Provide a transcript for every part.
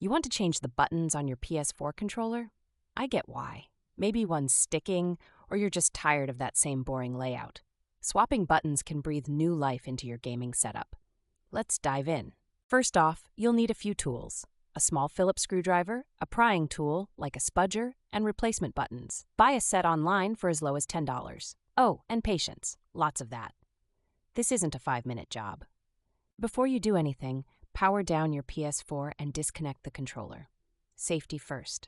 You want to change the buttons on your PS4 controller? I get why. Maybe one's sticking, or you're just tired of that same boring layout. Swapping buttons can breathe new life into your gaming setup. Let's dive in. First off, you'll need a few tools: a small Phillips screwdriver, a prying tool like a spudger, and replacement buttons. Buy a set online for as low as $10. Oh, and patience. Lots of that. This isn't a 5-minute job. Before you do anything, power down your PS4 and disconnect the controller. Safety first.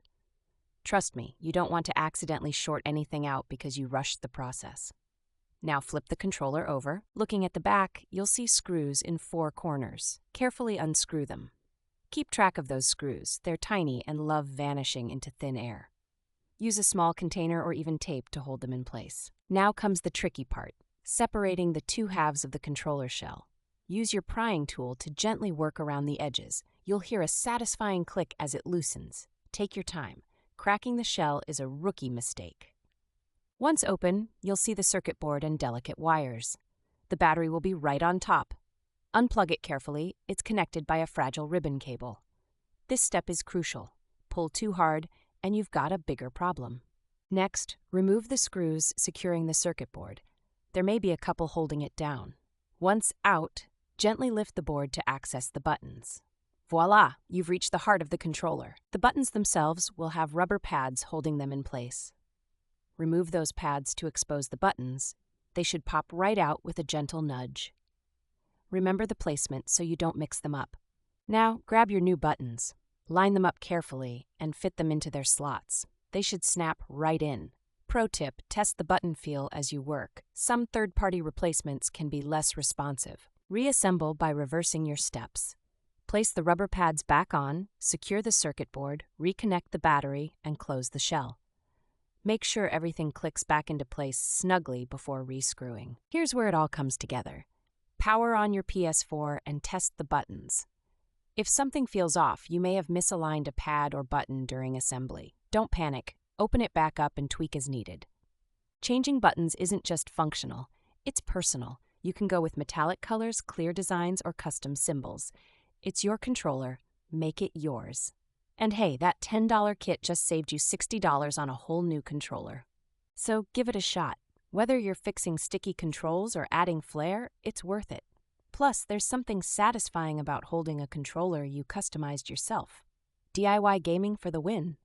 Trust me, you don't want to accidentally short anything out because you rushed the process. Now flip the controller over. Looking at the back, you'll see screws in 4 corners. Carefully unscrew them. Keep track of those screws. They're tiny and love vanishing into thin air. Use a small container or even tape to hold them in place. Now comes the tricky part: separating the 2 halves of the controller shell. Use your prying tool to gently work around the edges. You'll hear a satisfying click as it loosens. Take your time. Cracking the shell is a rookie mistake. Once open, you'll see the circuit board and delicate wires. The battery will be right on top. Unplug it carefully. It's connected by a fragile ribbon cable. This step is crucial. Pull too hard, and you've got a bigger problem. Next, remove the screws securing the circuit board. There may be a couple holding it down. Once out, gently lift the board to access the buttons. Voila! You've reached the heart of the controller. The buttons themselves will have rubber pads holding them in place. Remove those pads to expose the buttons. They should pop right out with a gentle nudge. Remember the placement so you don't mix them up. Now, grab your new buttons. Line them up carefully and fit them into their slots. They should snap right in. Pro tip: test the button feel as you work. Some third-party replacements can be less responsive. Reassemble by reversing your steps. Place the rubber pads back on, secure the circuit board, reconnect the battery, and close the shell. Make sure everything clicks back into place snugly before rescrewing. Here's where it all comes together. Power on your PS4 and test the buttons. If something feels off, you may have misaligned a pad or button during assembly. Don't panic. Open it back up and tweak as needed. Changing buttons isn't just functional, it's personal. You can go with metallic colors, clear designs, or custom symbols. It's your controller. Make it yours. And hey, that $10 kit just saved you $60 on a whole new controller. So give it a shot. Whether you're fixing sticky controls or adding flair, it's worth it. Plus, there's something satisfying about holding a controller you customized yourself. DIY gaming for the win.